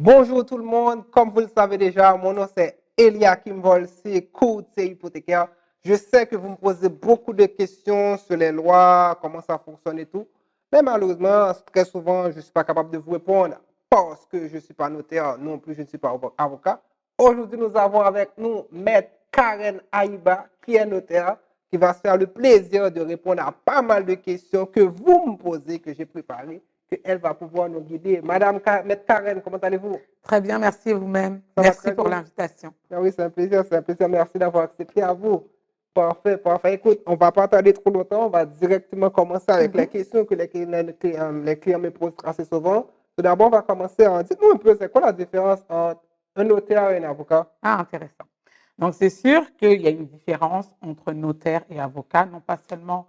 Bonjour tout le monde, comme vous le savez déjà, mon nom c'est Eliakim Volsi, courtier hypothécaire. Je sais que vous me posez beaucoup de questions sur les lois, comment ça fonctionne et tout, mais malheureusement, très souvent, je ne suis pas capable de vous répondre parce que je ne suis pas notaire, non plus je ne suis pas avocat. Aujourd'hui, nous avons avec nous Maître Karen Aïba, qui est notaire, qui va se faire le plaisir de répondre à pas mal de questions que vous me posez, que j'ai préparées, qu'elle va pouvoir nous guider. Maître Karen, comment allez-vous? Très bien, merci vous-même. Ça va Merci très pour bien? l'invitation. Ah oui, c'est un plaisir, c'est un plaisir. Merci d'avoir accepté à vous. Parfait, parfait. Écoute, on ne va pas tarder trop longtemps, on va directement commencer avec les questions que les clients me posent assez souvent. Tout d'abord, on va commencer en dites-nous un peu, c'est quoi la différence entre un notaire et un avocat? Ah, intéressant. Donc, c'est sûr qu'il y a une différence entre notaire et avocat, non pas seulement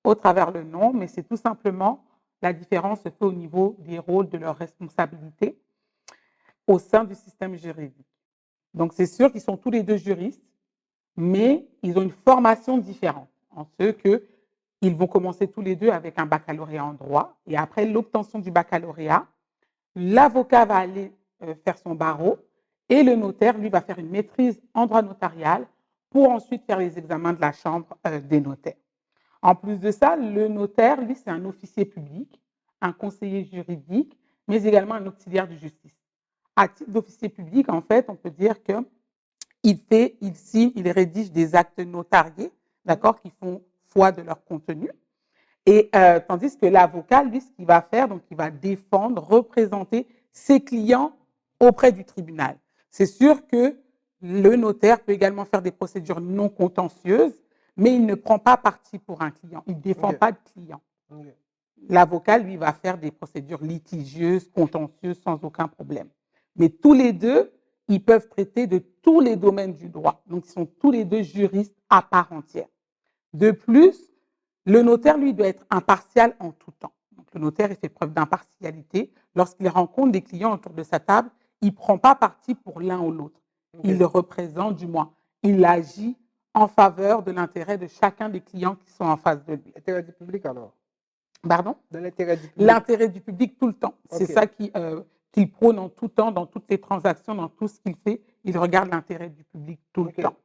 au travers le nom, mais c'est tout simplement la différence se fait au niveau des rôles, de leurs responsabilités au sein du système juridique. Donc, c'est sûr qu'ils sont tous les deux juristes, mais ils ont une formation différente en ce que ils vont commencer tous les deux avec un baccalauréat en droit et après l'obtention du baccalauréat, l'avocat va aller faire son barreau et le notaire, lui, va faire une maîtrise en droit notarial pour ensuite faire les examens de la chambre des notaires. En plus de ça, le notaire, lui, c'est un officier public, un conseiller juridique, mais également un auxiliaire de justice. À titre d'officier public, en fait, on peut dire il signe, il rédige des actes notariés, d'accord, qui font foi de leur contenu. Et tandis que l'avocat, lui, ce qu'il va faire, donc il va défendre, représenter ses clients auprès du tribunal. C'est sûr que le notaire peut également faire des procédures non contentieuses, mais il ne prend pas parti pour un client. Il ne défend Ok, pas de client. ok. L'avocat, lui, va faire des procédures litigieuses, contentieuses, sans aucun problème. Mais tous les deux, ils peuvent traiter de tous les domaines du droit. Donc, ils sont tous les deux juristes à part entière. De plus, le notaire, lui, doit être impartial en tout temps. Donc, le notaire, il fait preuve d'impartialité. Lorsqu'il rencontre des clients autour de sa table, il ne prend pas parti pour l'un ou l'autre. Ok. Il le représente, du moins. Il agit en faveur de l'intérêt de chacun des clients qui sont en face de lui. L'intérêt du public alors? Pardon? Dans l'intérêt du public. L'intérêt du public tout le temps. C'est Ok, ça qu'il prône en tout temps, dans toutes les transactions, dans tout ce qu'il fait. Il regarde l'intérêt du public tout le ok. temps.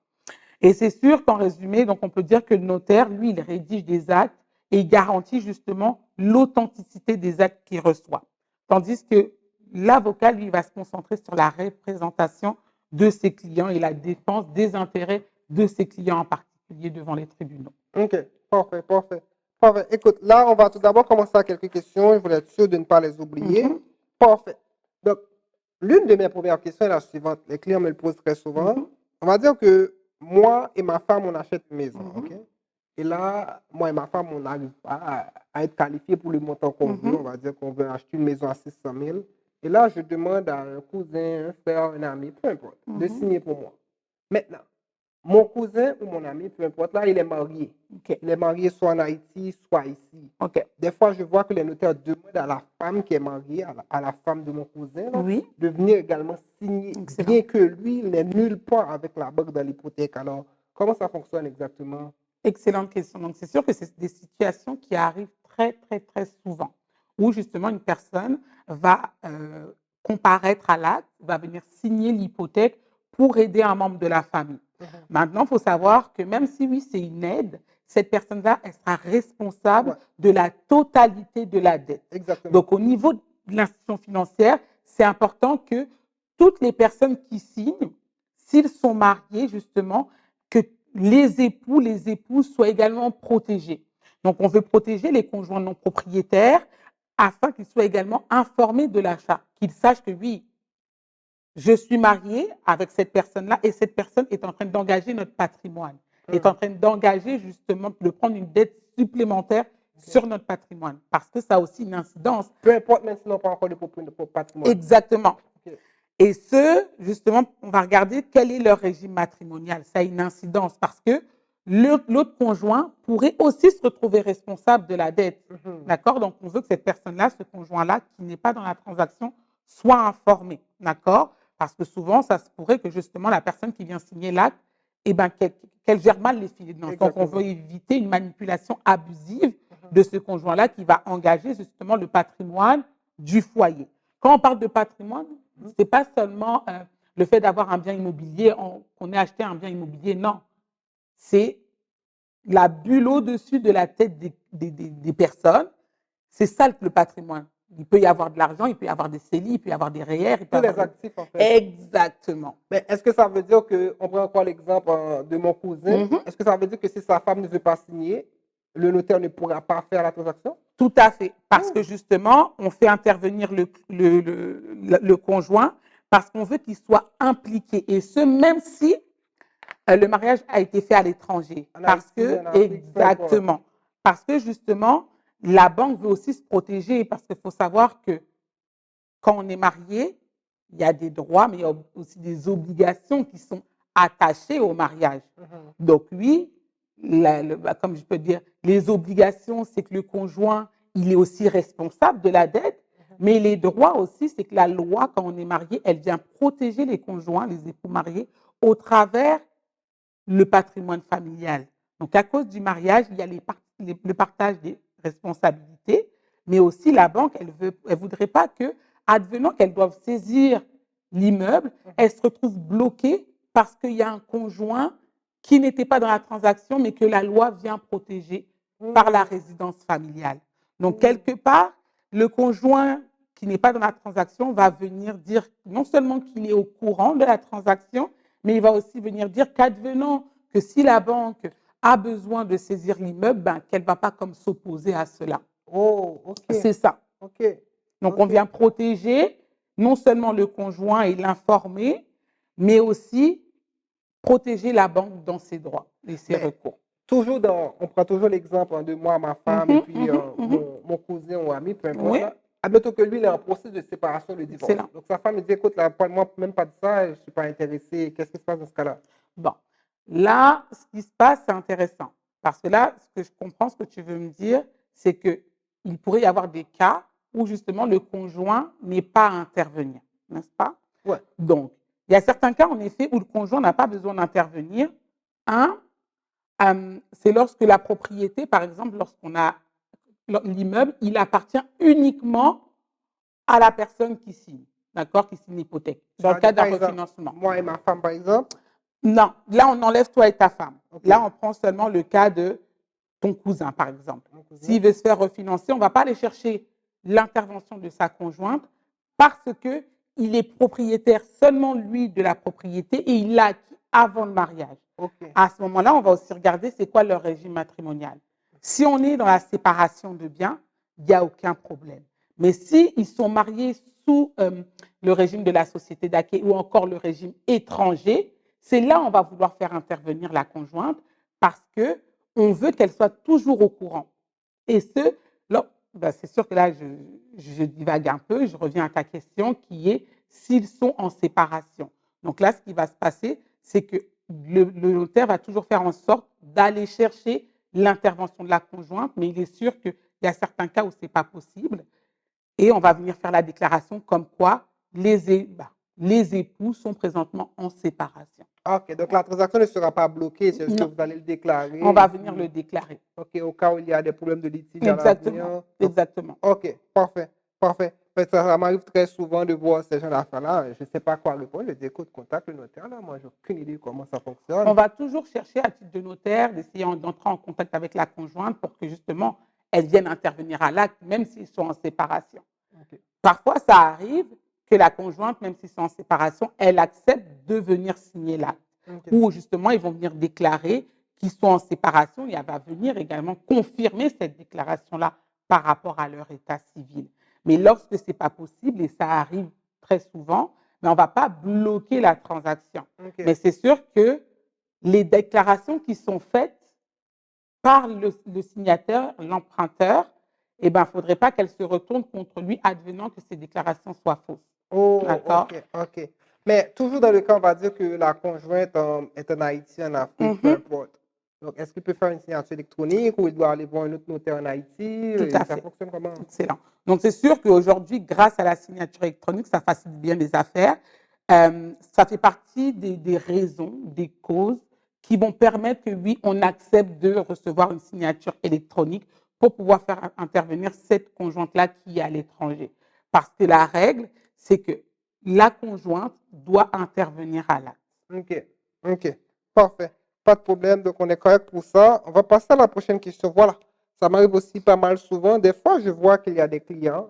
Et c'est sûr qu'en résumé, donc on peut dire que le notaire, lui, il rédige des actes et il garantit justement l'authenticité des actes qu'il reçoit. Tandis que l'avocat, lui, va se concentrer sur la représentation de ses clients et la défense des intérêts de ses clients en particulier devant les tribunaux. Ok, parfait, parfait. Parfait. Écoute, là, on va tout d'abord commencer à quelques questions. Je voulais être sûr de ne pas les oublier. Mhm, Parfait. Donc, l'une de mes premières questions est la suivante. Les clients me le posent très souvent. mhm, On va dire que moi et ma femme, on achète une maison, OK? mhm, Et là, moi et ma femme, on n'arrive pas à être qualifiés pour le montant qu'on veut. On mhm, va dire qu'on veut acheter une maison à 600 000. Et là, je demande à un cousin, un frère, un ami, peu importe, de mhm. signer pour moi. Maintenant, mon cousin ou mon ami, peu importe, là, il est marié. OK. Il est marié soit en Haïti, soit ici. OK. Des fois, je vois que les notaires demandent à la femme qui est mariée, à la femme de mon cousin, là, Oui, de venir également signer, excellent. bien que lui, il n'est nulle part avec la banque dans l'hypothèque. Alors, comment ça fonctionne exactement? Excellente question. Donc, c'est sûr que c'est des situations qui arrivent très, très, très souvent, où justement une personne va comparaître à l'acte, va venir signer l'hypothèque pour aider un membre de la famille. Mhm. Maintenant, il faut savoir que même si oui, c'est une aide, cette personne-là, elle sera responsable Ouais, de la totalité de la dette. exactement. Donc, au niveau de l'institution financière, c'est important que toutes les personnes qui signent, s'ils sont mariés, justement, que les époux, les épouses soient également protégés. Donc, on veut protéger les conjoints non propriétaires afin qu'ils soient également informés de l'achat, qu'ils sachent que oui, je suis mariée avec cette personne-là et cette personne est en train d'engager notre patrimoine, est en Mhm. train d'engager justement de prendre une dette supplémentaire Ok. sur notre patrimoine parce que ça a aussi une incidence. Peu importe, même s'ils n'ont pas encore de patrimoine. Exactement. Ok. Et ce, justement, on va regarder quel est leur régime matrimonial. Ça a une incidence parce que l'autre conjoint pourrait aussi se retrouver responsable de la dette. Mhm. D'accord? Donc, on veut que cette personne-là, ce conjoint-là, qui n'est pas dans la transaction, soit informé. D'accord? Parce que souvent, ça se pourrait que justement la personne qui vient signer l'acte, eh ben, qu'elle gère mal les finances. Donc, on veut Exactement. éviter une manipulation abusive Mhm. de ce conjoint-là qui va engager justement le patrimoine du foyer. Quand on parle de patrimoine, Mhm. C'est pas seulement le fait d'avoir un bien immobilier, qu'on ait acheté un bien immobilier, non. C'est la bulle au-dessus de la tête des personnes. C'est ça le patrimoine. Il peut y avoir de l'argent, il peut y avoir des CELI, il peut y avoir des REER, il peut y Tous les avoir des... actifs, en fait. Exactement. Mais est-ce que ça veut dire que, on prend encore l'exemple de mon cousin, Mhm. est-ce que ça veut dire que si sa femme ne veut pas signer, le notaire ne pourra pas faire la transaction? Tout à fait. Parce que Hmm. justement, on fait intervenir le conjoint parce qu'on veut qu'il soit impliqué. Et ce, même si le mariage a été fait à l'étranger. En Parce Haïti, que, en Afrique, peu importe. exactement. Parce que justement, la banque veut aussi se protéger. Parce qu'il faut savoir que quand on est marié, il y a des droits, mais il y a aussi des obligations qui sont attachées au mariage. Mhm. Donc oui, comme je peux dire, les obligations, c'est que le conjoint, il est aussi responsable de la dette, mais les droits aussi, c'est que la loi, quand on est marié, elle vient protéger les conjoints, les époux mariés, au travers le patrimoine familial. Donc, à cause du mariage, il y a le partage des responsabilités, mais aussi la banque, elle voudrait pas que, advenant qu'elle doive saisir l'immeuble, elle se retrouve bloquée parce qu'il y a un conjoint qui n'était pas dans la transaction, mais que la loi vient protéger par la Mhm. résidence familiale. Donc, Mhm. quelque part, le conjoint qui n'est pas dans la transaction va venir dire non seulement qu'il est au courant de la transaction, mais il va aussi venir dire qu'advenant que si la banque a besoin de saisir l'immeuble, ben, qu'elle ne va pas comme s'opposer à cela. Oh, ok, C'est ça. ok, Donc, on ok. vient protéger non seulement le conjoint et l'informer, mais aussi protéger la banque dans ses droits et ses Mais recours. toujours on prend toujours l'exemple de moi, ma femme, et Mhm, puis mhm, mhm. mon cousin ou ami, peu importe, Oui, là. Admettons que lui, il est en processus de séparation, de divorce. excellent. Donc sa femme me dit, écoute, là, parle-moi même pas de ça, je ne suis pas intéressé. Qu'est-ce qui se passe dans ce cas-là? Bon, là, ce qui se passe, c'est intéressant. Parce que là, ce que je comprends, ce que tu veux me dire, c'est qu'il pourrait y avoir des cas où justement le conjoint n'est pas à intervenir, n'est-ce pas? Ouais. Donc, il y a certains cas, en effet, où le conjoint n'a pas besoin d'intervenir. Un, c'est lorsque la propriété, par exemple, lorsqu'on a l'immeuble, il appartient uniquement à la personne qui signe, d'accord, qui signe l'hypothèque, dans le Ça veut dire, cas d'un par exemple, refinancement. moi et ma femme, par exemple, Non, là, on enlève toi et ta femme. ok, Là, on prend seulement le cas de ton cousin, par exemple. mon cousin, S'il veut se faire refinancer, on ne va pas aller chercher l'intervention de sa conjointe parce qu'il est propriétaire seulement, lui, de la propriété et il l'a acquis avant le mariage. ok. À ce moment-là, on va aussi regarder c'est quoi leur régime matrimonial. Si on est dans la séparation de biens, il n'y a aucun problème. Mais s'ils sont mariés sous le régime de la société d'acquis ou encore le régime étranger, c'est là on va vouloir faire intervenir la conjointe parce que on veut qu'elle soit toujours au courant. Et ce, ben c'est sûr que là, je divague un peu, je reviens à ta question qui est s'ils sont en séparation. Donc là, ce qui va se passer, c'est que le notaire va toujours faire en sorte d'aller chercher l'intervention de la conjointe, mais il est sûr qu'il y a certains cas où ce n'est pas possible. Et on va venir faire la déclaration comme quoi les époux sont présentement en séparation. Ok, donc la transaction ne sera pas bloquée, c'est juste que Non, vous allez le on déclarer, et va venir puis, le déclarer. ok, au cas où il y a des problèmes de litige à Exactement, l'avenir. Donc, exactement. ok, parfait, parfait. Parce que ça m'arrive très souvent de voir ces gens d'affaires-là, je ne sais pas quoi répondre. Je dis, écoute, contacte le notaire, là. Moi, je n'ai aucune idée comment ça On fonctionne. va toujours chercher à titre de notaire, d'essayer d'entrer en contact avec la conjointe pour que justement elle vienne intervenir à l'acte, même s'ils sont en séparation. Ok, Parfois, ça arrive que la conjointe, même s'ils sont en séparation, elle accepte de venir signer l'acte. ok, Ou justement, ils vont venir déclarer qu'ils sont en séparation et elle va venir également confirmer cette déclaration-là par rapport à leur état civil. Mais lorsque ce n'est pas possible, et ça arrive très souvent, mais on ne va pas bloquer la transaction. ok. Mais c'est sûr que les déclarations qui sont faites par le signateur, l'emprunteur, eh ben, il ne faudrait pas qu'elle se retourne contre lui advenant que ces déclarations soient fausses. Oh, D'accord? ok, ok. Mais toujours dans le cas, on va dire que la conjointe est en Haïti, en Afrique, peu Mhm, importe. Donc, est-ce qu'il peut faire une signature électronique ou il doit aller voir un autre notaire en Haïti? tout Et à ça fait. fonctionne comment? Excellent. Donc, c'est sûr qu'aujourd'hui, grâce à la signature électronique, ça facilite bien les affaires. Ça fait partie des raisons, des causes qui vont permettre que, oui, on accepte de recevoir une signature électronique pour pouvoir faire intervenir cette conjointe-là qui est à l'étranger. Parce que la règle, c'est que la conjointe doit intervenir à l'acte. OK. OK. Parfait. Pas de problème. Donc, on est correct pour ça. On va passer à la prochaine question. Voilà. Ça m'arrive aussi pas mal souvent. Des fois, je vois qu'il y a des clients,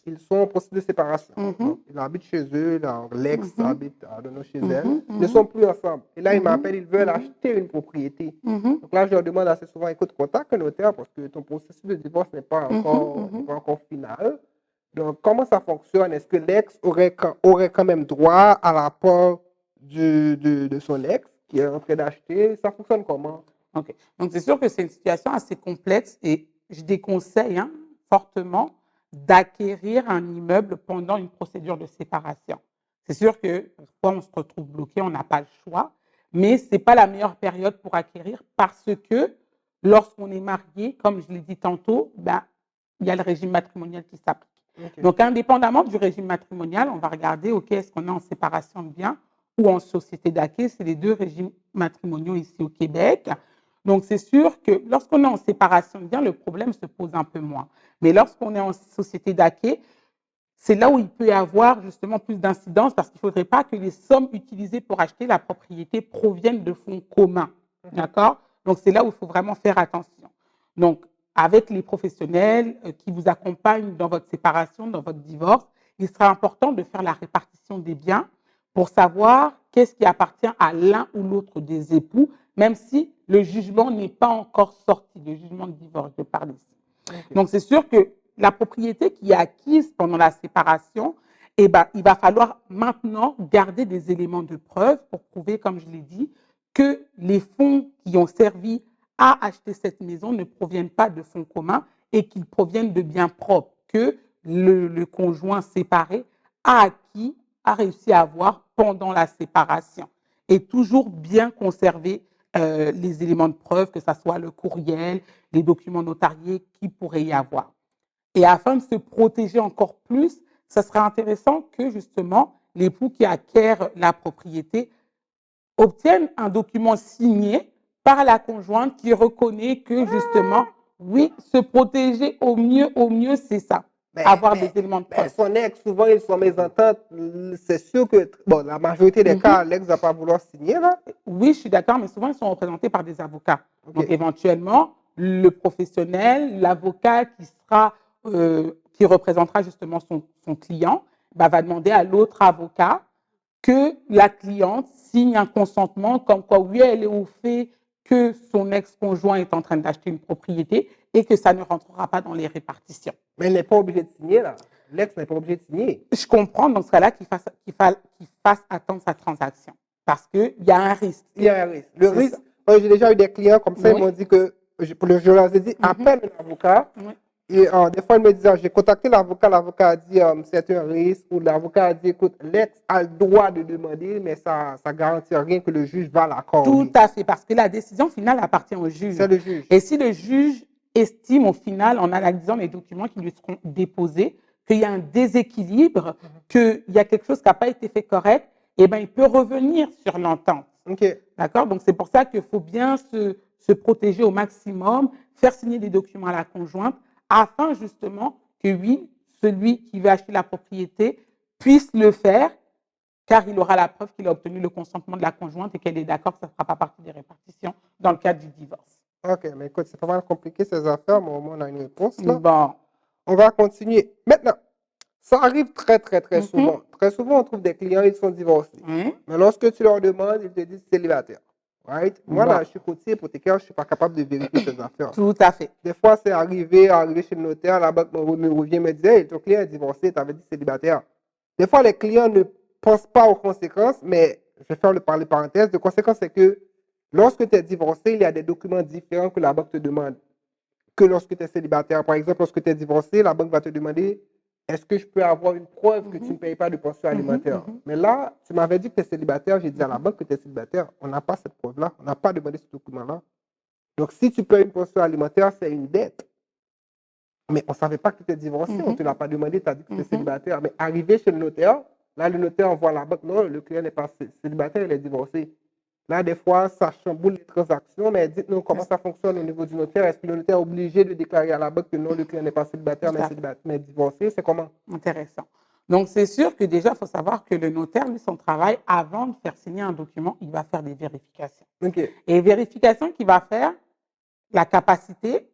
ils sont en processus de séparation. Mhm, Donc, ils habitent chez eux, l'ex mhm, habite, I don't know, chez elle. mhm, Ils ne sont mhm, plus ensemble. Et là, ils mhm, m'appellent, ils veulent mhm, acheter une propriété. mhm, Donc là, je leur demande assez souvent, écoute, contacte un notaire parce que ton processus de divorce n'est pas encore final. Donc, comment ça fonctionne? Est-ce que l'ex aurait quand même droit à l'apport de son ex qui est en train d'acheter? Ça fonctionne comment? OK. Donc, c'est sûr que c'est une situation assez complexe et je déconseille fortement d'acquérir un immeuble pendant une procédure de séparation. C'est sûr que parfois on se retrouve bloqué, on n'a pas le choix, mais ce n'est pas la meilleure période pour acquérir parce que lorsqu'on est marié, comme je l'ai dit tantôt, ben, il y a le régime matrimonial qui s'applique. OK. Donc, indépendamment du régime matrimonial, on va regarder, OK, est-ce qu'on est en séparation de biens ou en société d'acquis? C'est les deux régimes matrimoniaux ici au Québec. Donc, c'est sûr que lorsqu'on est en séparation de biens, le problème se pose un peu moins. Mais lorsqu'on est en société d'acquis, c'est là où il peut y avoir justement plus d'incidence parce qu'il ne faudrait pas que les sommes utilisées pour acheter la propriété proviennent de fonds communs. D'accord? Donc, c'est là où il faut vraiment faire attention. Donc, avec les professionnels qui vous accompagnent dans votre séparation, dans votre divorce, il sera important de faire la répartition des biens pour savoir qu'est-ce qui appartient à l'un ou l'autre des époux, même si le jugement n'est pas encore sorti, le jugement de divorce, je parle ici. OK. Donc, c'est sûr que la propriété qui est acquise pendant la séparation, eh ben, il va falloir maintenant garder des éléments de preuve pour prouver, comme je l'ai dit, que les fonds qui ont servi à acheter cette maison ne proviennent pas de fonds communs et qu'ils proviennent de biens propres que le conjoint séparé a acquis, a réussi à avoir pendant la séparation. Et toujours bien conserver les éléments de preuve, que ce soit le courriel, les documents notariés qui pourrait y avoir. Et afin de se protéger encore plus, ça serait intéressant que justement l'époux qui acquiert la propriété obtienne un document signé par la conjointe qui reconnaît que justement, oui, se protéger au mieux, c'est ça, Mais, avoir des mais, éléments de mais preuve. son ex, souvent, ils sont mésententes. C'est sûr que, bon, la majorité des cas, Mhm. l'ex va pas vouloir signer, là. Oui, je suis d'accord, mais souvent, ils sont représentés par des avocats. Donc, OK. éventuellement, le professionnel, l'avocat qui représentera justement son client, bah, va demander à l'autre avocat que la cliente signe un consentement comme quoi, oui, elle est au fait que son ex-conjoint est en train d'acheter une propriété et que ça ne rentrera pas dans les répartitions. Mais elle n'est pas obligée de signer, là. L'ex n'est pas obligé de signer. Je comprends dans ce cas-là qu'il fasse attendre sa transaction parce qu'il y a un risque. Il y a un risque. Le C'est risque, ça. j'ai déjà eu des clients comme ça, ils Oui. m'ont dit que, je leur ai dit, Mhm. appelle un avocat. Oui. Et des fois, ils me disaient, j'ai contacté l'avocat a dit, c'est un risque, ou l'avocat a dit, écoute, l'ex a le droit de demander, mais ça ne garantit rien que le juge va Tout l'accorder. à fait, parce que la décision finale appartient au juge. C'est le juge. Et si le juge estime au final, en analysant les documents qui lui seront déposés, qu'il y a un déséquilibre, qu'il y a quelque chose qui n'a pas été fait correct, eh ben, il peut revenir sur l'entente. OK. D'accord? Donc, c'est pour ça qu'il faut bien se protéger au maximum, faire signer des documents à la conjointe, afin justement que oui, celui qui veut acheter la propriété puisse le faire car il aura la preuve qu'il a obtenu le consentement de la conjointe et qu'elle est d'accord que ça ne fera pas partie des répartitions dans le cadre du divorce. OK, mais écoute, c'est pas mal compliqué ces affaires, mais au moins on a une réponse là. Bon. On va continuer. Maintenant, ça arrive très, très, très Mhm. souvent. Très souvent, on trouve des clients, ils sont divorcés. Oui. Mais lorsque tu leur demandes, ils te disent célibataire. Right? Moi, Bon. là, je suis courtier hypothécaire, je ne suis pas capable de vérifier ces affaires. Tout à fait. Des fois, c'est arrivé chez le notaire, la banque me revient, me dit, hey, ton client est divorcé, tu avais dit célibataire. Des fois, les clients ne pensent pas aux conséquences, mais je vais faire les parenthèses. Les conséquences, c'est que lorsque tu es divorcé, il y a des documents différents que la banque te demande que lorsque tu es célibataire. Par exemple, lorsque tu es divorcé, la banque va te demander est-ce que je peux avoir une preuve que tu ne payes pas de pension alimentaire? Mais là, tu m'avais dit que tu es célibataire, j'ai dit à la banque que tu es célibataire. On n'a pas cette preuve-là, on n'a pas demandé ce document-là. Donc, si tu payes une pension alimentaire, c'est une dette. Mais on ne savait pas que tu étais divorcé, on ne te l'a pas demandé, tu as dit que tu étais célibataire. Mais arrivé chez le notaire, là, le notaire envoie à la banque, non, le client n'est pas célibataire, il est divorcé. Là, des fois, ça chamboule les transactions, mais dites-nous comment ça fonctionne au niveau du notaire. Est-ce que le notaire est obligé de déclarer à la banque que non, le client n'est pas célibataire, Tout à fait. mais divorcé? C'est comment? Intéressant. Donc, c'est sûr que déjà, il faut savoir que le notaire, lui, son travail, avant de faire signer un document, il va faire des vérifications. OK. Et les vérifications qu'il va faire, la capacité,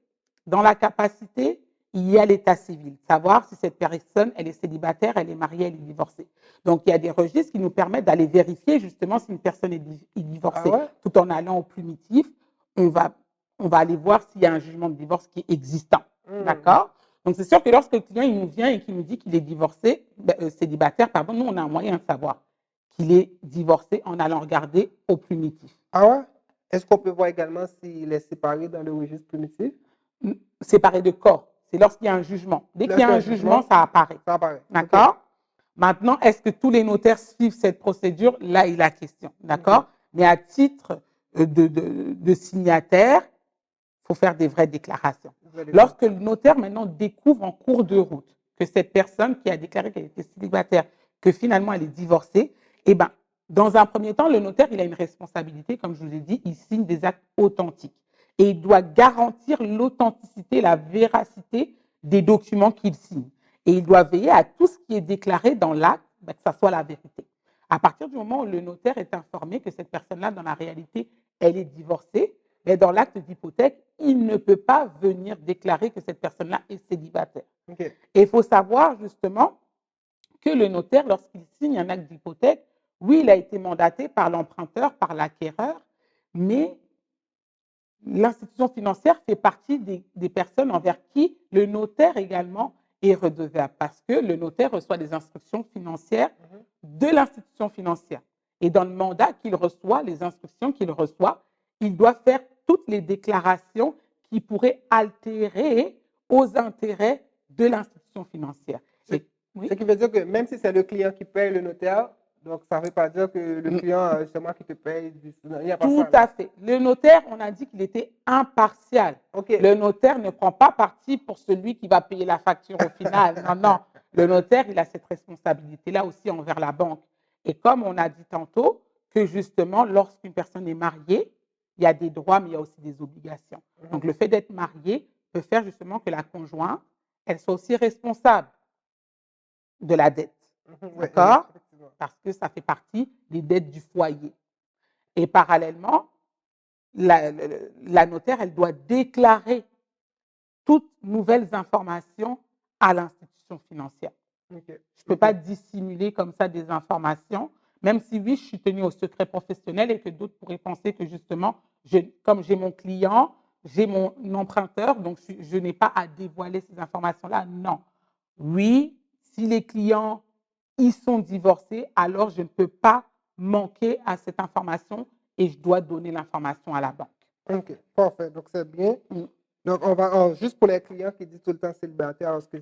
dans la capacité, il y a l'état civil, savoir si cette personne, elle est célibataire, elle est mariée, elle est divorcée. Donc, il y a des registres qui nous permettent d'aller vérifier justement si une personne est Ah divorcée. ouais? Tout en allant au primitif, on va, on va aller voir s'il y a un jugement de divorce qui est existant. D'accord? Donc, c'est sûr que lorsque le client il nous vient et qu'il nous dit qu'il est divorcé, célibataire, pardon, nous, on a un moyen de savoir qu'il est divorcé en allant regarder au primitif. Ah ouais? Est-ce qu'on peut voir également s'il est séparé dans le registre primitif? Séparé de corps. C'est lorsqu'il y a un jugement. Dès qu'il y a Lorsqu'il y a un un jugement, jugement, ça apparaît. ça apparaît. OK. D'accord? Maintenant, est-ce que tous les notaires suivent cette procédure? Là est la question. D'accord? Mais à titre de signataire, il faut faire des vraies déclarations. Vous allez voir. Lorsque le notaire maintenant découvre en cours de route que cette personne qui a déclaré qu'elle était célibataire, que finalement elle est divorcée, eh ben, dans un premier temps, le notaire il a une responsabilité, comme je vous ai dit, il signe des actes authentiques. Et il doit garantir l'authenticité, la véracité des documents qu'il signe. Et il doit veiller à tout ce qui est déclaré dans l'acte, que ça soit la vérité. À partir du moment où le notaire est informé que cette personne-là, dans la réalité, elle est divorcée, mais dans l'acte d'hypothèque, il ne peut pas venir déclarer que cette personne-là est célibataire. OK. Et il faut savoir justement que le notaire, lorsqu'il signe un acte d'hypothèque, oui, il a été mandaté par l'emprunteur, par l'acquéreur, mais l'institution financière fait partie des personnes envers qui le notaire également est redevable parce que le notaire reçoit des instructions financières de l'institution financière. Et dans le mandat qu'il reçoit, les instructions qu'il reçoit, il doit faire toutes les déclarations qui pourraient altérer aux intérêts de l'institution financière. Ce Oui. ce qui veut dire que même si c'est le client qui paye le notaire, donc ça ne veut pas dire que le client, justement, qui te paye, il n'y a pas Tout ça, là. à fait. Le notaire, on a dit qu'il était impartial. OK. Le notaire ne prend pas parti pour celui qui va payer la facture au final. Non, non. Le notaire, il a cette responsabilité-là aussi envers la banque. Et comme on a dit tantôt, que justement, lorsqu'une personne est mariée, il y a des droits, mais il y a aussi des obligations. Donc, le fait d'être marié peut faire justement que la conjointe, elle soit aussi responsable de la dette. Ouais, D'accord? effectivement. Parce que ça fait partie des dettes du foyer. Et parallèlement, la notaire, elle doit déclarer toutes nouvelles informations à l'institution financière. OK. Je ne peux pas dissimuler comme ça des informations, même si oui, je suis tenue au secret professionnel et que d'autres pourraient penser que justement, comme j'ai mon client, j'ai mon emprunteur, donc je n'ai pas à dévoiler ces informations-là. Non. Oui, si les clients, ils sont divorcés, alors je ne peux pas manquer à cette information et je dois donner l'information à la banque. OK, parfait. Donc, c'est bien. Mm. Donc, juste pour les clients qui disent tout le temps célibataire lorsque c'est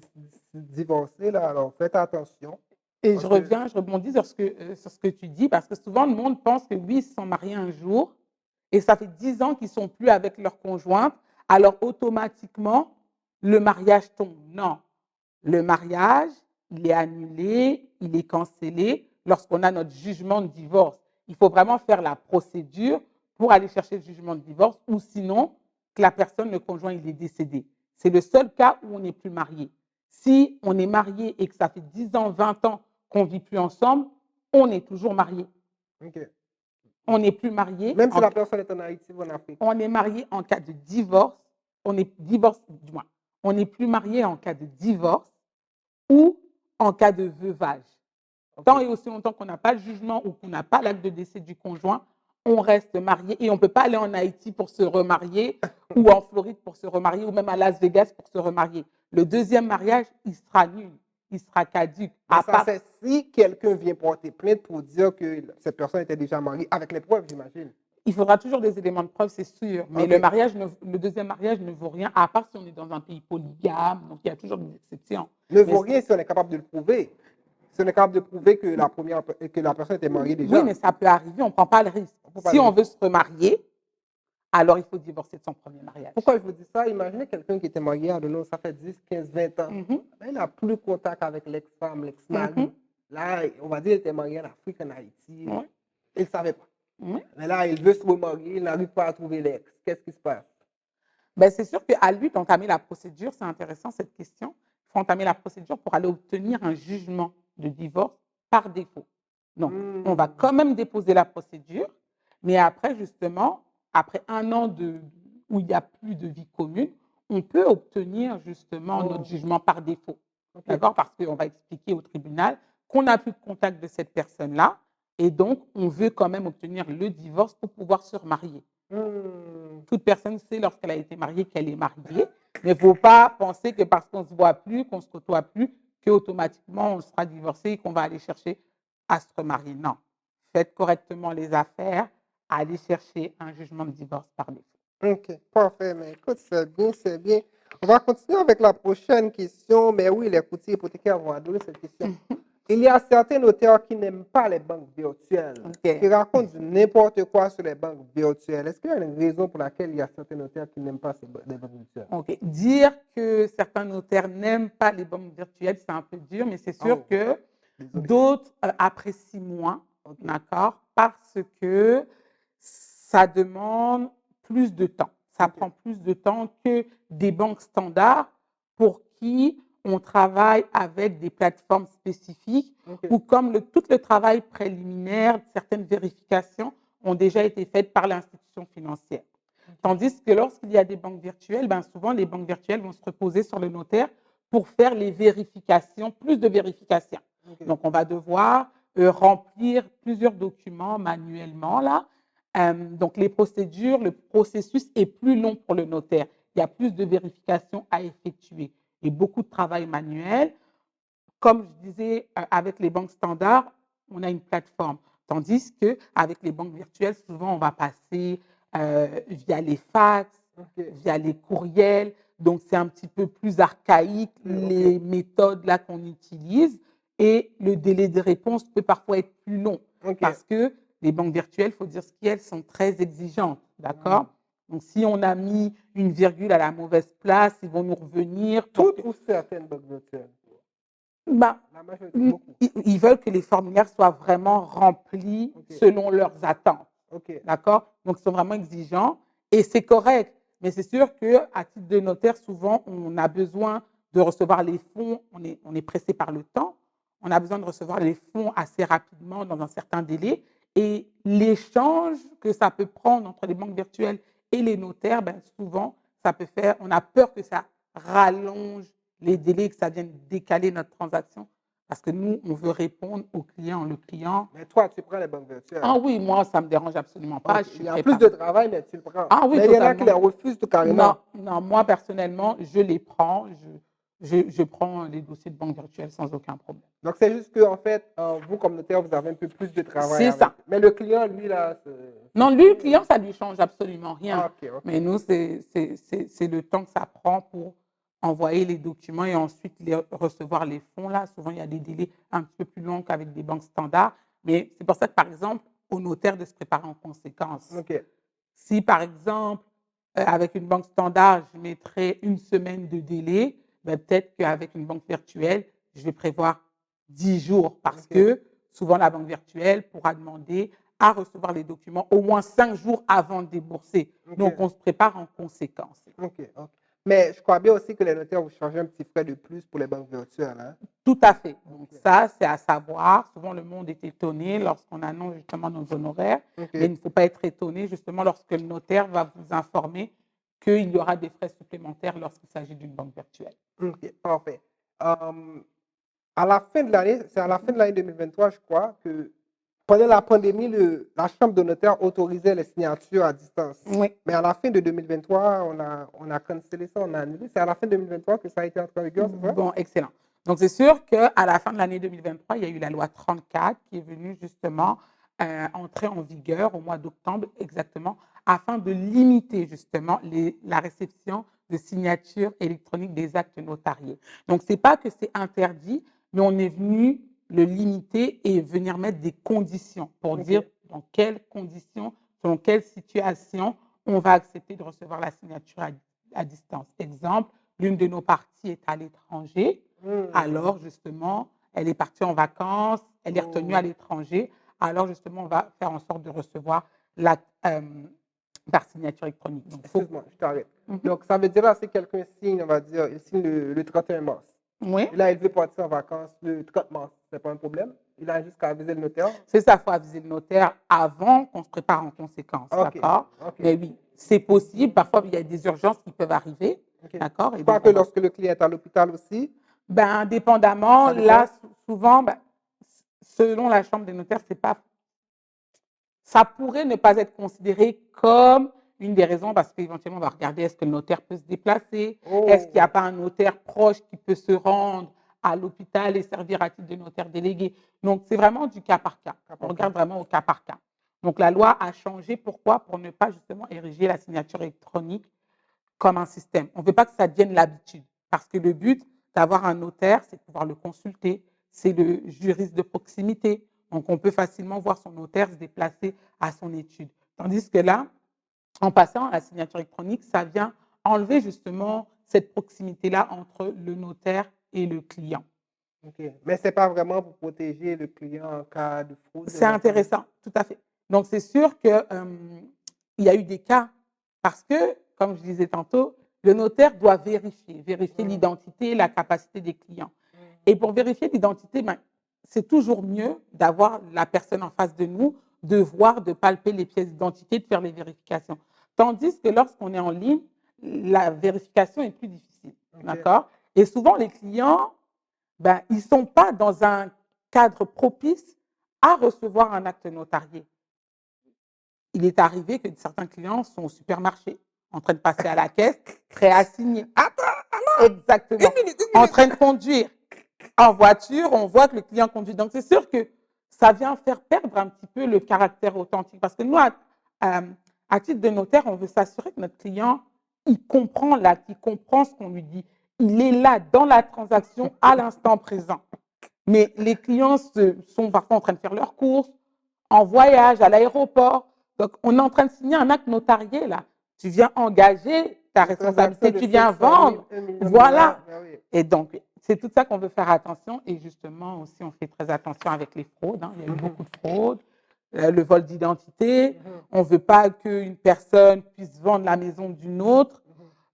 divorcé, là, alors faites attention. Et Parce que, je rebondis sur ce que tu dis, parce que souvent le monde pense que oui, ils se sont mariés un jour et ça fait 10 ans qu'ils ne sont plus avec leur conjointe, alors automatiquement, le mariage tombe. Non, le mariage, il est annulé, il est cancellé lorsqu'on a notre jugement de divorce. Il faut vraiment faire la procédure pour aller chercher le jugement de divorce ou sinon que la personne, le conjoint, il est décédé. C'est le seul cas où on n'est plus marié. Si on est marié et que ça fait 10 ans, 20 ans qu'on ne vit plus ensemble, on est toujours marié. OK. On n'est plus marié. Même si la personne est en Haïti ou en Afrique. On est marié en cas de divorce. On est divorce, du moins. On n'est plus marié en cas de divorce ou en cas de veuvage. Tant et aussi longtemps qu'on n'a pas le jugement ou qu'on n'a pas l'acte de décès du conjoint, on reste marié et on ne peut pas aller en Haïti pour se remarier ou en Floride pour se remarier ou même à Las Vegas pour se remarier. Le deuxième mariage, il sera nul, il sera caduque. Mais ça, c'est si quelqu'un vient porter plainte pour dire que cette personne était déjà mariée, avec les preuves, j'imagine. Il faudra toujours des éléments de preuve, c'est sûr. Mais OK. le deuxième mariage ne vaut rien, à part si on est dans un pays polygame. Donc, il y a toujours des exceptions. Ne vaut rien si on est capable de le prouver. Si on est capable de prouver que la personne était mariée déjà. Oui, mais ça peut arriver, on ne prend pas le risque. Si on veut se remarier, alors il faut divorcer de son premier mariage. Pourquoi je vous dis ça? Imaginez quelqu'un qui était marié à ça fait 10, 15, 20 ans. Là, il n'a plus contact avec l'ex-femme, l'ex-mari. Là, on va dire qu'il était marié en Afrique, en Haïti. Oui. Il ne savait pas. Mais là, il veut se remarier, il n'arrive pas à trouver l'ex. Qu'est-ce qui se passe? Ben, c'est sûr qu'à lui d'entamer la procédure, c'est intéressant cette question. Il faut entamer la procédure pour aller obtenir un jugement de divorce par défaut. Donc, on va Hmm. quand même déposer la procédure, mais après, justement, après 1 an où il n'y a plus de vie commune, on peut obtenir justement notre Oh, jugement par défaut. ok. D'accord? Parce qu'on va expliquer au tribunal qu'on n'a plus de contact de cette personne-là et donc on veut quand même obtenir le divorce pour pouvoir se remarier. Hmm. Toute personne sait lorsqu'elle a été mariée qu'elle est mariée, mais il ne faut pas penser que parce qu'on ne se voit plus, qu'on ne se côtoie plus, qu'automatiquement on sera divorcé et qu'on va aller chercher à se remarier. Non. Faites correctement les affaires, allez chercher un jugement de divorce par défaut. Ok, parfait. Mais écoute, c'est bien, c'est bien. On va continuer avec la prochaine question. Mais oui, les courtiers hypothécaires vont adorer cette question. Il y a certains notaires qui n'aiment pas les banques virtuelles, qui OK. racontent du n'importe quoi sur les banques virtuelles. Est-ce qu'il y a une raison pour laquelle il y a certains notaires qui n'aiment pas les banques virtuelles? OK. Dire que certains notaires n'aiment pas les banques virtuelles, c'est un peu dur, mais c'est sûr Oh, que désolé. d'autres apprécient moins, Ok, d'accord, parce que ça demande plus de temps. Ça ok, prend plus de temps que des banques standards pour qui on travaille avec des plateformes spécifiques ok. ou comme tout le travail préliminaire, certaines vérifications ont déjà été faites par l'institution financière. Tandis que lorsqu'il y a des banques virtuelles, ben souvent les banques virtuelles vont se reposer sur le notaire pour faire les vérifications, plus de vérifications. Ok. Donc, on va devoir remplir plusieurs documents manuellement là. Donc, les procédures, le processus est plus long pour le notaire. Il y a plus de vérifications à effectuer et beaucoup de travail manuel. Comme je disais, avec les banques standards, on a une plateforme. Tandis qu'avec les banques virtuelles, souvent, on va passer via les fax, Ok, via les courriels. Donc, c'est un petit peu plus archaïque, ok, les méthodes là qu'on utilise. Et le délai de réponse peut parfois être plus long ok. parce que les banques virtuelles, il faut dire ce qu'elles sont très exigeantes. Hmm. D'accord? Donc, si on a mis une virgule à la mauvaise place, ils vont nous revenir pour que. Toutes ou certaines banques virtuelles? Ben, La majorité, beaucoup. ils veulent que les formulaires soient vraiment remplis Ok, selon leurs attentes. ok, D'accord? Donc, ils sont vraiment exigeants et c'est correct. Mais c'est sûr qu'à titre de notaire, souvent, on a besoin de recevoir les fonds. On est pressé par le temps. On a besoin de recevoir les fonds assez rapidement dans un certain délai. Et l'échange que ça peut prendre entre les banques virtuelles et les notaires, ben, souvent, ça peut faire, on a peur que ça rallonge les délais, que ça vienne décaler notre transaction. Parce que nous, on veut répondre au client. Le client, mais toi, tu prends les banques virtuelles. ah oui, moi, ça ne me dérange absolument pas. Ok, Je il suis y a plus de préparée. travail, mais tu le prends. Ah oui, Mais il y en a qui les totalement. refusent tout Non, carrément. non, moi, personnellement, je les prends. Je prends les dossiers de banque virtuelle sans aucun problème. Donc, c'est juste que, en fait, vous, comme notaire, vous avez un peu plus de travail C'est avec. ça. Mais le client, lui, là, c'est Non, lui, le fini. client, ça ne lui change absolument rien. Ah, ok, ok. Mais nous, c'est le temps que ça prend pour envoyer les documents et ensuite recevoir les fonds. Là, souvent, il y a des délais un petit peu plus longs qu'avec des banques standards. Mais c'est pour ça que, par exemple, au notaire de se préparer en conséquence. Ok, Si, par exemple, avec une banque standard, je mettrais une semaine de délai, ben, peut-être qu'avec une banque virtuelle, je vais prévoir 10 jours parce ok, que souvent la banque virtuelle pourra demander à recevoir les documents au moins 5 jours avant de débourser. Donc, ok, on se prépare en conséquence. ok, ok. Mais je crois bien aussi que les notaires vous chargent un petit frais de plus pour les banques virtuelles, hein? Tout à fait. Donc, Ok, ça, c'est à savoir. Souvent, le monde est étonné lorsqu'on annonce justement nos honoraires, mais il ok, ne faut pas être étonné justement lorsque le notaire va vous informer qu'il y aura des frais supplémentaires lorsqu'il s'agit d'une banque virtuelle. ok, parfait. Euh, à la fin de l'année, c'est à la fin de l'année 2023, je crois, que pendant la pandémie, la Chambre de notaire autorisait les signatures à distance. Oui. Mais à la fin de 2023, on a cancellé ça, on a annulé. C'est à la fin de 2023 que ça a été entré en vigueur, c'est ça? Bon, excellent. Donc, c'est sûr qu'à la fin de l'année 2023, il y a eu la loi 34 qui est venue justement entrer en vigueur au mois d'octobre exactement, afin de limiter justement la réception de signatures électroniques des actes notariés. Donc, ce n'est pas que c'est interdit, mais on est venu le limiter et venir mettre des conditions pour Ok, dire dans quelles conditions, selon quelle situation, on va accepter de recevoir la signature à distance. Exemple, l'une de nos parties est à l'étranger, hmm, alors justement, elle est partie en vacances, elle est retenue à hmm. l'étranger, alors justement, on va faire en sorte de recevoir la, par signature électronique. Donc, faut. Excuse-moi, je t'arrête. Mhm. Donc, ça veut dire là, si quelqu'un signe, on va dire, il signe le 31 mars. Oui, Et là, il veut partir en vacances le 30 mars. c'est pas un problème. Il a juste qu'à aviser le notaire. C'est ça, il faut aviser le notaire avant qu'on se prépare en conséquence, Ok, d'accord? ok, Mais oui, c'est possible. Parfois, il y a des urgences qui peuvent arriver, ok. d'accord? Je Et crois donc, que lorsque le client est à l'hôpital aussi, ben, indépendamment, ça là, dépend. souvent, ben, selon la chambre des notaires, c'est pas, ça pourrait ne pas être considéré comme une des raisons parce qu'éventuellement, on va regarder est-ce que le notaire peut se déplacer, est-ce qu'il n'y a Oh, pas un notaire proche qui peut se rendre à l'hôpital et servir à titre de notaire délégué. Donc, c'est vraiment du cas par cas. cas On par cas. regarde vraiment au cas par cas. Donc, la loi a changé. Pourquoi? Pour ne pas justement ériger la signature électronique comme un système. On ne veut pas que ça devienne l'habitude parce que le but d'avoir un notaire, c'est de pouvoir le consulter, c'est le juriste de proximité. Donc, on peut facilement voir son notaire se déplacer à son étude. Tandis que là, en passant à la signature électronique, ça vient enlever justement cette proximité-là entre le notaire et le client. Ok. Mais c'est pas vraiment pour protéger le client en cas de fraude, C'est en cas de... intéressant, tout à fait. Donc, c'est sûr que, il y a eu des cas parce que, comme je disais tantôt, le notaire doit vérifier Mhm, l'identité, la capacité des clients. mhm. Et pour vérifier l'identité, ben, c'est toujours mieux d'avoir la personne en face de nous, de voir, de palper les pièces d'identité, de faire les vérifications. Tandis que lorsqu'on est en ligne, la vérification est plus difficile. Ok. D'accord? Et souvent, les clients, ben, ils ne sont pas dans un cadre propice à recevoir un acte notarié. Il est arrivé que certains clients sont au supermarché, en train de passer à la caisse, prêts à signer. Attends, Exactement. une En minute. train de conduire. En voiture, on voit que le client conduit. Donc, c'est sûr que ça vient faire perdre un petit peu le caractère authentique. Parce que nous, à titre de notaire, on veut s'assurer que notre client, il comprend l'acte, il comprend ce qu'on lui dit. Il est là dans la transaction à l'instant présent. Mais les clients sont parfois en train de faire leurs courses, en voyage, à l'aéroport. Donc, on est en train de signer un acte notarié, là. Tu viens engager ta Une transaction responsabilité, de tu viens 500 000, vendre. 1 million de Voilà. dollars. Ben oui. Et donc, c'est tout ça qu'on veut faire attention. Et justement, aussi, on fait très attention avec les fraudes. Hein. Il y a eu Mhm, beaucoup de fraudes. Le vol d'identité. mhm, On ne veut pas qu'une personne puisse vendre la maison d'une autre.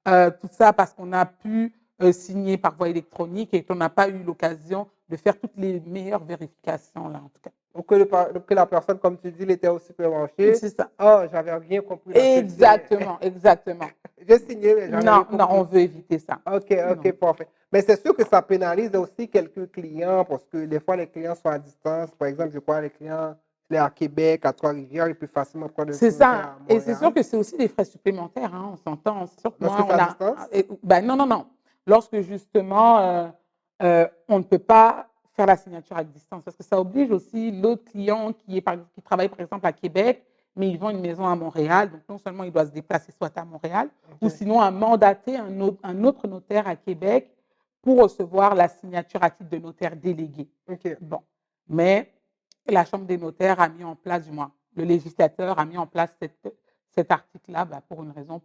mhm. Tout ça parce qu'on a pu signer par voie électronique et qu'on n'a pas eu l'occasion de faire toutes les meilleures vérifications, là, en tout cas. Ou que la personne, comme tu dis, il était au supermarché. C'est ça. Oh, j'avais rien compris dans ce que je signais. Exactement, exactement. J'ai signé, mais j'avais rien Non, non, on compris. veut éviter ça. Ok, ok, Non. parfait. Mais c'est sûr que ça pénalise aussi quelques clients parce que des fois, les clients sont à distance. Par exemple, je crois les clients, il est à Québec, à Trois-Rivières, il peut facilement prendre un C'est notaire ça. à Et c'est sûr Montréal. que c'est aussi des frais supplémentaires, hein, on s'entend. C'est sûr que Lorsque moi, c'est on à a. distance? Ben non, non, non. Lorsque justement, on ne peut pas faire la signature à distance, parce que ça oblige aussi l'autre client qui travaille par exemple à Québec, mais il vend une maison à Montréal. Donc non seulement il doit se déplacer soit à Montréal, ou Ok, sinon à mandater un autre notaire à Québec pour recevoir la signature à titre de notaire délégué. ok. Bon. Mais la Chambre des notaires a mis en place, du moins, le législateur a mis en place cet article-là pour une raison,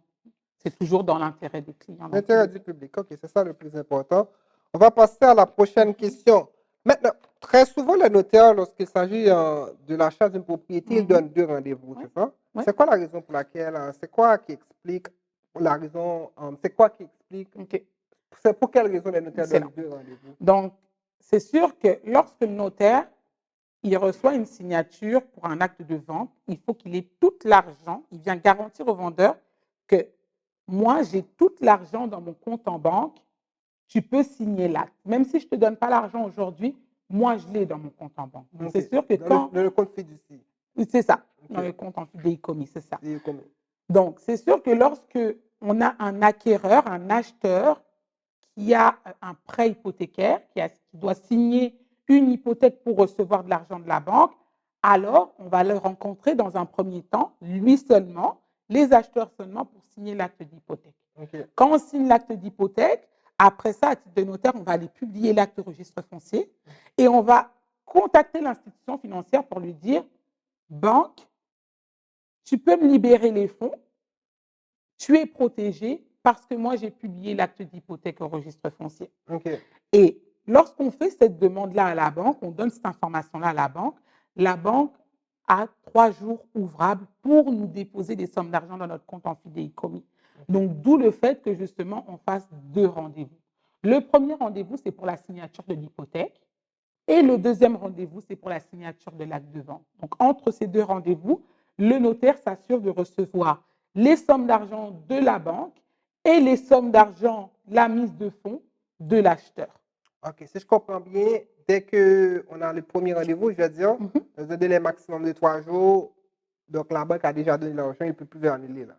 c'est toujours dans l'intérêt des clients dans tous L'intérêt les du cas. public, ok, c'est ça le plus important. On va passer à la prochaine question. Maintenant, très souvent, les notaires, lorsqu'il s'agit de l'achat d'une propriété, ils Mhm. donnent deux rendez-vous, Oui, c'est ça? oui, C'est quoi la raison pour laquelle, c'est quoi qui explique la raison, c'est quoi qui explique, ok, c'est pour quelle raison les notaires excellent. donnent deux rendez-vous? Donc, c'est sûr que lorsque le notaire il reçoit une signature pour un acte de vente, il faut qu'il ait tout l'argent, il vient garantir au vendeur que moi, j'ai tout l'argent dans mon compte en banque, tu peux signer l'acte. Même si je ne te donne pas l'argent aujourd'hui, moi, je l'ai dans mon compte en banque. Donc, Ok, c'est sûr que quand, dans le compte fiducie. c'est ça, Ok, dans le compte en fidéicommis, c'est ça. c'est comme, Donc, c'est sûr que lorsque on a un acquéreur, un acheteur qui a un prêt hypothécaire, qui doit signer une hypothèque pour recevoir de l'argent de la banque, alors on va le rencontrer dans un premier temps, lui seulement, les acheteurs seulement pour signer l'acte d'hypothèque. ok, Quand on signe l'acte d'hypothèque, après ça, à titre de notaire, on va aller publier l'acte au registre foncier et on va contacter l'institution financière pour lui dire, banque, tu peux me libérer les fonds, tu es protégé parce que moi, j'ai publié l'acte d'hypothèque au registre foncier. ok, Et lorsqu'on fait cette demande-là à la banque, on donne cette information-là à la banque a 3 jours ouvrables pour nous déposer des sommes d'argent dans notre compte en fidéicommis. ok, Donc, d'où le fait que justement, on fasse deux rendez-vous. Le premier rendez-vous, c'est pour la signature de l'hypothèque. Et le deuxième rendez-vous, c'est pour la signature de l'acte de vente. Donc, entre ces deux rendez-vous, le notaire s'assure de recevoir les sommes d'argent de la banque et les sommes d'argent, la mise de fonds de l'acheteur. OK. Si je comprends bien, dès qu'on a le premier rendez-vous, je veux dire, Mhm. dans un délai maximum de 3 jours, donc la banque a déjà donné l'argent, il ne peut plus annuler là.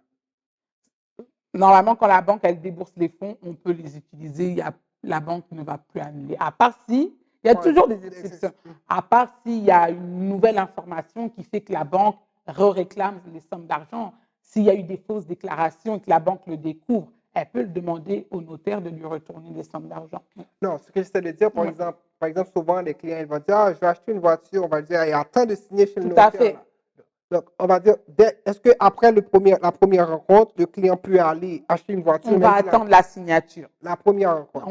Normalement, quand la banque elle débourse les fonds, on peut les utiliser. La banque ne va plus annuler. À part si, il y a Ouais, toujours des exceptions. À part s'il y a une nouvelle information qui fait que la banque réclame les sommes d'argent. S'il y a eu des fausses déclarations et que la banque le découvre, elle peut le demander au notaire de lui retourner les sommes d'argent. Non, ce que j'essaie de dire, Ouais, par exemple, souvent les clients ils vont dire, ah, je vais acheter une voiture, on va dire, il y a temps de signer chez le tout à notaire fait. là. Donc, on va dire, est-ce qu'après la première rencontre, le client peut aller acheter une voiture, On va même si attendre la signature. la première rencontre?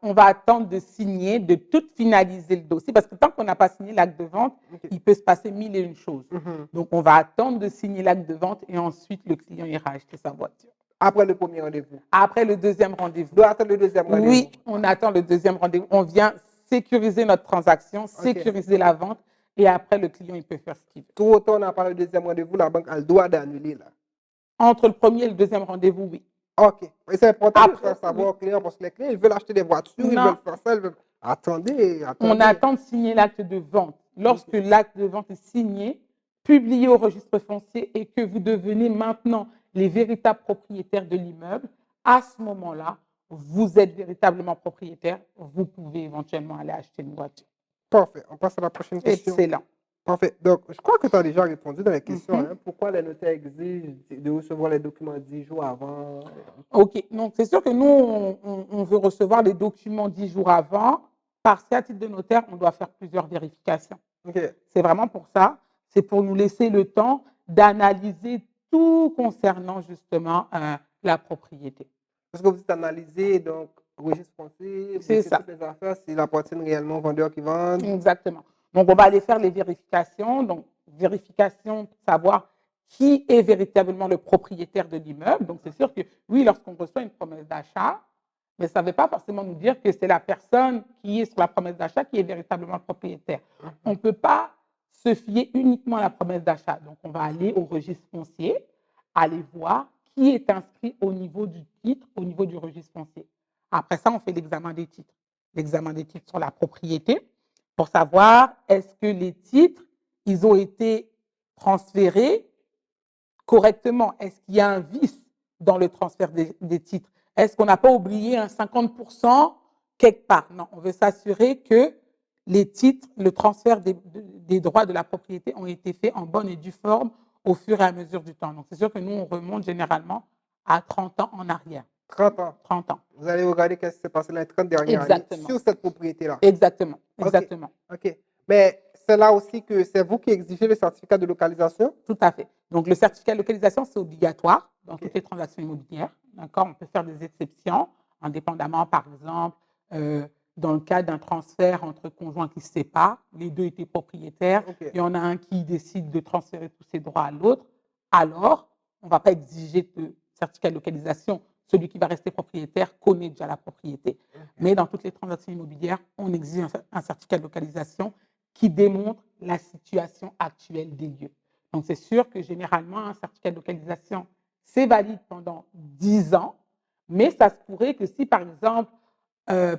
On va attendre de signer, de tout finaliser le dossier, parce que tant qu'on n'a pas signé l'acte de vente, OK. il peut se passer mille et une choses. Mhm. Donc, on va attendre de signer l'acte de vente et ensuite, le client ira acheter sa voiture. Après le premier rendez-vous. Après le deuxième On rendez-vous, doit attendre le deuxième rendez-vous. oui, on attend le deuxième rendez-vous. On vient sécuriser notre transaction, OK. sécuriser la vente et après, le client, il peut faire ce qu'il veut. Tout autant on n'a pas le deuxième rendez-vous, la banque a le droit d'annuler là. Entre le premier et le deuxième rendez-vous, oui. OK. Et c'est important de le faire Après, savoir oui. aux clients parce que les clients, ils veulent acheter des voitures, ils Non, veulent faire ça, ils veulent... Attendez, on attendez. attend de signer l'acte de vente. OK. Lorsque l'acte de vente est signé, publié au registre foncier et que vous devenez maintenant les véritables propriétaires de l'immeuble, à ce moment-là, vous êtes véritablement propriétaire. Vous pouvez éventuellement aller acheter une voiture. Parfait. On passe à la prochaine question. Excellent. Parfait. Donc, je crois que tu as déjà répondu dans les questions. Mhm. Hein. Pourquoi les notaires exigent de recevoir les documents 10 jours avant? OK. Donc, c'est sûr que nous, on veut recevoir les documents 10 jours avant. Parce qu'à titre de notaire, on doit faire plusieurs vérifications. OK. C'est vraiment pour ça. C'est pour nous laisser le temps d'analyser tout concernant justement la propriété. Parce que vous êtes analysé, donc, registre foncier, vous C'est mettez ça, toutes les affaires, s'il appartient réellement au vendeur qui vend. exactement. Donc, on va aller faire les vérifications. Donc, vérification pour savoir qui est véritablement le propriétaire de l'immeuble. Donc, c'est sûr que oui, lorsqu'on reçoit une promesse d'achat, mais ça ne veut pas forcément nous dire que c'est la personne qui est sur la promesse d'achat qui est véritablement propriétaire. On ne peut pas se fier uniquement à la promesse d'achat. Donc, on va aller au registre foncier, aller voir qui est inscrit au niveau du titre, au niveau du registre foncier. Après ça, on fait l'examen des titres. L'examen des titres sur la propriété pour savoir est-ce que les titres, ils ont été transférés correctement. Est-ce qu'il y a un vice dans le transfert des titres? Est-ce qu'on n'a pas oublié un 50% quelque part? Non, on veut s'assurer que les titres, le transfert des droits de la propriété ont été faits en bonne et due forme au fur et à mesure du temps. Donc, c'est sûr que nous, on remonte généralement à 30 ans en arrière. 30 ans. 30 ans. Vous allez regarder qu'est-ce qui s'est passé dans les 30 dernières années Exactement. sur cette propriété-là. Exactement. OK. Exactement. OK. Mais c'est là aussi que c'est vous qui exigez le certificat de localisation? Tout à fait. Donc, le certificat de localisation, c'est obligatoire dans OK. toutes les transactions immobilières. D'accord? On peut faire des exceptions, indépendamment, par exemple, dans le cas d'un transfert entre conjoints qui se séparent, les deux étaient propriétaires, OK. il y en a un qui décide de transférer tous ses droits à l'autre, alors on ne va pas exiger de certificat de localisation. Celui qui va rester propriétaire connaît déjà la propriété. Mais dans toutes les transactions immobilières, on exige un certificat de localisation qui démontre la situation actuelle des lieux. Donc, c'est sûr que généralement, un certificat de localisation, c'est valide pendant 10 ans, mais ça se pourrait que si, par exemple,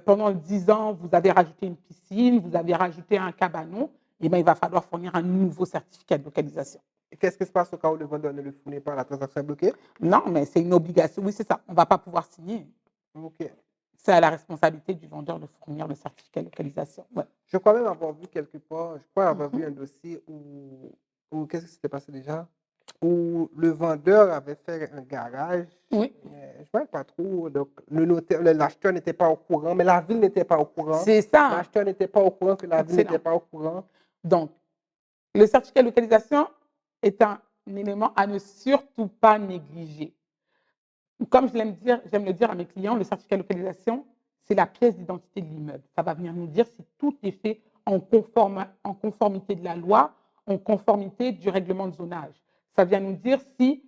pendant 10 ans, vous avez rajouté une piscine, vous avez rajouté un cabanon, eh bien, il va falloir fournir un nouveau certificat de localisation. Et qu'est-ce qui se passe au cas où le vendeur ne le fournit pas, la transaction est bloquée? Non, mais c'est une obligation. Oui, c'est ça. On ne va pas pouvoir signer. OK. C'est à la responsabilité du vendeur de fournir le certificat de localisation. Ouais. Je crois même avoir vu quelque part, je crois avoir vu Mhm. un dossier où qu'est-ce qui s'était passé déjà? Où le vendeur avait fait un garage, Oui, mais je ne sais pas trop. Donc, le notaire, l'acheteur n'était pas au courant, mais la ville n'était pas au courant. c'est ça. Hein. L'acheteur n'était pas au courant que la ville n'était Excellent. pas au courant. Donc, le certificat de localisation est un élément à ne surtout pas négliger. Comme j'aime le dire à mes clients, le certificat de localisation, c'est la pièce d'identité de l'immeuble. Ça va venir nous dire si tout est fait en conformité de la loi, en conformité du règlement de zonage. Ça vient nous dire si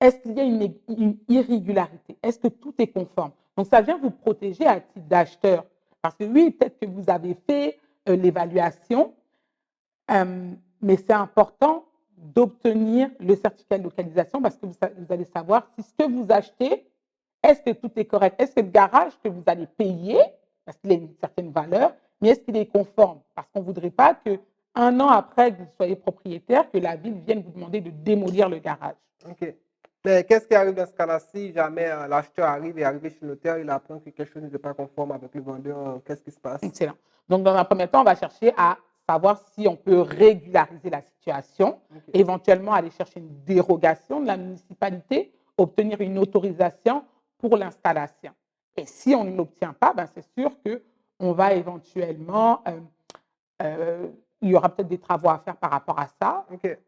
est-ce qu'il y a une irrégularité, est-ce que tout est conforme. Donc, ça vient vous protéger à titre d'acheteur. Parce que oui, peut-être que vous avez fait l'évaluation. Mais c'est important d'obtenir le certificat de localisation parce que vous allez savoir si ce que vous achetez, est-ce que tout est correct? Est-ce que le garage que vous allez payer, parce qu'il a une certaine valeur, mais est-ce qu'il est conforme? Parce qu'on ne voudrait pas qu'un an après que vous soyez propriétaire, que la ville vienne vous demander de démolir le garage. OK. Mais qu'est-ce qui arrive dans ce cas-là si jamais l'acheteur arrive et arrive chez le notaire, il apprend que quelque chose n'est pas conforme avec le vendeur, qu'est-ce qui se passe? Excellent. Donc, dans un premier temps, on va chercher à savoir si on peut régulariser la situation, OK. éventuellement aller chercher une dérogation de la municipalité, obtenir une autorisation pour l'installation. Et si on ne l'obtient pas, ben c'est sûr qu'on va éventuellement, il y aura peut-être des travaux à faire par rapport à ça. OK.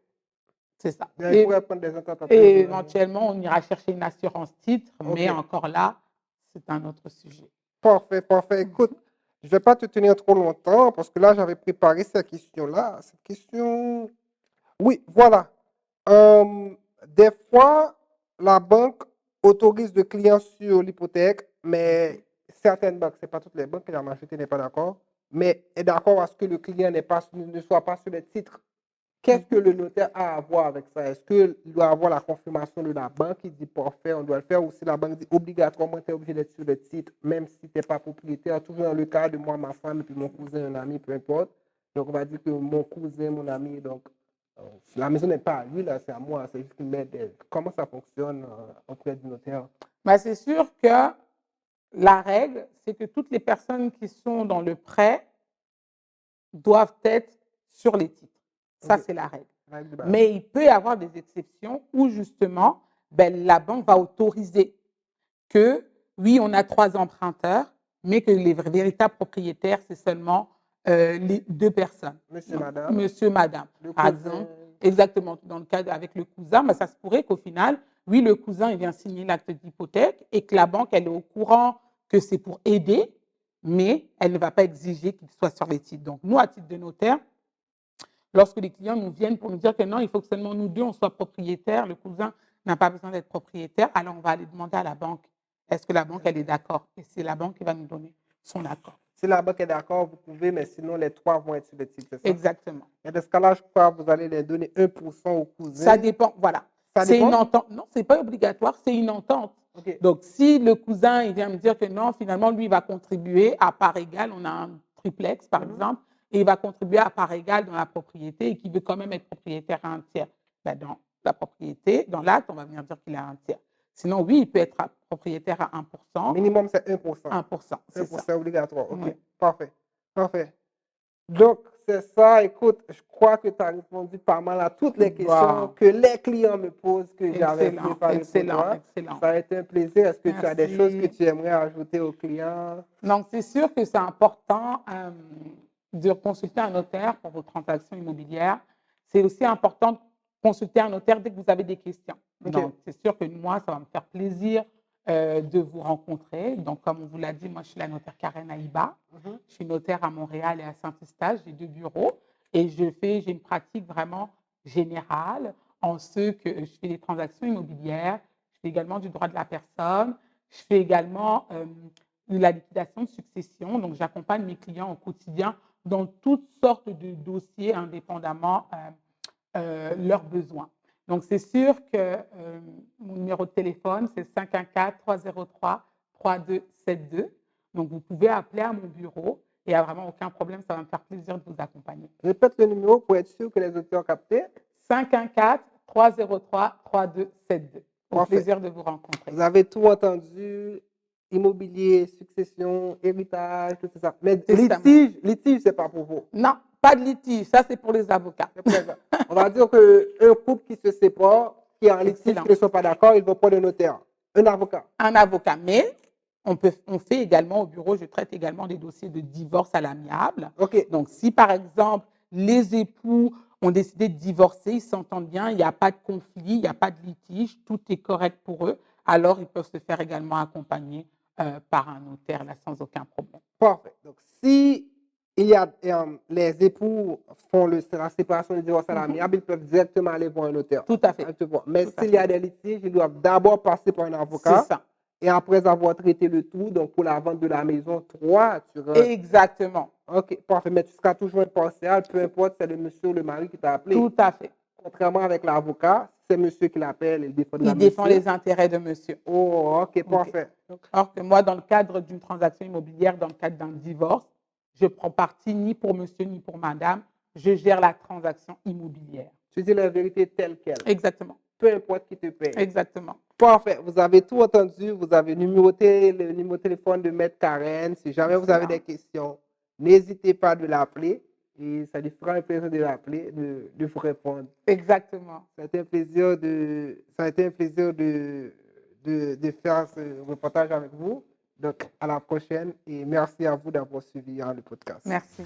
C'est ça. Bien, il pourrait prendre des ententes à Et plusieurs. éventuellement, on ira chercher une assurance titre, mais OK. encore là, c'est un autre sujet. Parfait, parfait. Écoute, je ne vais pas te tenir trop longtemps parce que là, j'avais préparé cette question-là. Cette question. Oui, voilà. Des fois, la banque autorise le client sur l'hypothèque, mais certaines banques, ce n'est pas toutes les banques, la majorité n'est pas d'accord, mais est d'accord à ce que le client ne soit pas sur le titre. Qu'est-ce que le notaire a à voir avec ça? Est-ce qu'il doit avoir la confirmation de la banque qui dit parfait, on doit le faire, ou si la banque dit obligatoirement, tu es obligé d'être sur le titre, même si tu n'es pas propriétaire, toujours dans le cas de moi, ma femme, et puis mon cousin, un ami, peu importe. Donc, on va dire que mon cousin, mon ami, donc, la maison n'est pas à lui, là, c'est à moi, c'est juste qu'il m'aide. Comment ça fonctionne auprès du notaire? Ben, c'est sûr que la règle, c'est que toutes les personnes qui sont dans le prêt doivent être sur les titres. Ça, Ok. c'est la règle. Règle de base. Mais il peut y avoir des exceptions où justement, ben, la banque va autoriser que, oui, on a 3 emprunteurs, mais que les véritables propriétaires, c'est seulement les 2 personnes. Monsieur, Donc, madame, monsieur, madame. le Par cousin. exemple, exactement, dans le cas avec le cousin, ben, ça se pourrait qu'au final, oui, le cousin, il vient signer l'acte d'hypothèque et que la banque, elle est au courant que c'est pour aider, mais elle ne va pas exiger qu'il soit sur les titres. Donc, nous, à titre de notaire, lorsque les clients nous viennent pour nous dire que non, il faut que seulement nous deux, on soit propriétaires, le cousin n'a pas besoin d'être propriétaire, alors on va aller demander à la banque, est-ce que la banque, elle est d'accord? Et c'est la banque qui va nous donner son accord. Si la banque est d'accord, vous pouvez, mais sinon, les 3 vont être sur le titre, c'est ça? Exactement. Et dans ce cas-là, je crois que vous allez les donner 1% au cousin. Ça dépend, voilà. Ça C'est une dépend? entente. Non, ce n'est pas obligatoire, c'est une entente. OK. Donc, si le cousin, il vient me dire que non, finalement, lui, il va contribuer à part égale, on a un triplex, par exemple, et il va contribuer à part égale dans la propriété et qu'il veut quand même être propriétaire à un tiers. Ben, dans la propriété, dans l'acte, on va venir dire qu'il a un tiers. Sinon, oui, il peut être propriétaire à 1%. Minimum, c'est 1%. 1%, c'est ça. 1% obligatoire. OK. Oui. Parfait. Parfait. Donc, c'est ça. Écoute, je crois que tu as répondu pas mal à toutes les questions Wow. que les clients me posent, que j'avais Excellent, préparées pour excellent, toi. excellent. Ça a été un plaisir. Est-ce que tu as des Merci. choses que tu aimerais ajouter aux clients? Donc, c'est sûr que c'est important de consulter un notaire pour vos transactions immobilières. C'est aussi important de consulter un notaire dès que vous avez des questions. OK. Donc, c'est sûr que moi, ça va me faire plaisir de vous rencontrer. Donc, comme on vous l'a dit, moi, je suis la notaire Karen Aïba. Mhm. Je suis notaire à Montréal et à Saint-Eustache. J'ai 2 bureaux et j'ai une pratique vraiment générale en ce que je fais des transactions immobilières. Je fais également du droit de la personne. Je fais également de la liquidation de succession. Donc, j'accompagne mes clients au quotidien dans toutes sortes de dossiers indépendamment leurs besoins. Donc, c'est sûr que mon numéro de téléphone, c'est 514-303-3272. Donc, vous pouvez appeler à mon bureau et il n'y a vraiment aucun problème. Ça va me faire plaisir de vous accompagner. Répète le numéro pour être sûr que les auditeurs ont capté. 514-303-3272. Au Parfait. plaisir de vous rencontrer. Vous avez tout entendu. Immobilier, succession, héritage, tout ça. Mais C'est ça. litige, c'est pas pour vous. Non, pas de litige. Ça, c'est pour les avocats. C'est pour ça. On va dire qu'un couple qui se sépare, qui est en litige, Excellent. qui ne sont pas d'accord, ils vont prendre un notaire, un avocat. Un avocat. Mais on fait également au bureau, je traite également des dossiers de divorce à l'amiable. OK. Donc, si par exemple, les époux ont décidé de divorcer, ils s'entendent bien, il n'y a pas de conflit, il n'y a pas de litige, tout est correct pour eux, alors ils peuvent se faire également accompagner par un notaire là, sans aucun problème. Parfait. Donc, si il y a, les époux font la séparation du divorce à l'amiable, ils peuvent directement aller voir un notaire. Tout à fait. Mais Tout à s'il y a fait. des litiges, ils doivent d'abord passer par un C'est avocat. ça. Et après avoir traité le tout, donc pour la vente de la maison, toi, tu rentres. Exactement. OK, parfait. Mais tu seras toujours impartial, peu importe, c'est le monsieur ou le mari qui t'a appelé. Tout à fait. Contrairement avec l'avocat, c'est monsieur qui l'appelle, il défendra Il défend monsieur. les intérêts de monsieur. Oh, OK, OK. parfait. Or que moi, dans le cadre d'une transaction immobilière, dans le cadre d'un divorce, je prends parti ni pour monsieur ni pour madame. Je gère la transaction immobilière. Tu dis la vérité telle qu'elle, Exactement. peu importe qui te paye. Exactement. Parfait, vous avez tout entendu, vous avez numéroté le numéro de téléphone de Maître Karen. Si jamais vous avez Excellent. des questions, n'hésitez pas de l'appeler et ça lui fera un plaisir de l'appeler, de vous répondre. Exactement. Ça a été un plaisir de faire ce reportage avec vous. Donc, à la prochaine et merci à vous d'avoir suivi le podcast. Merci.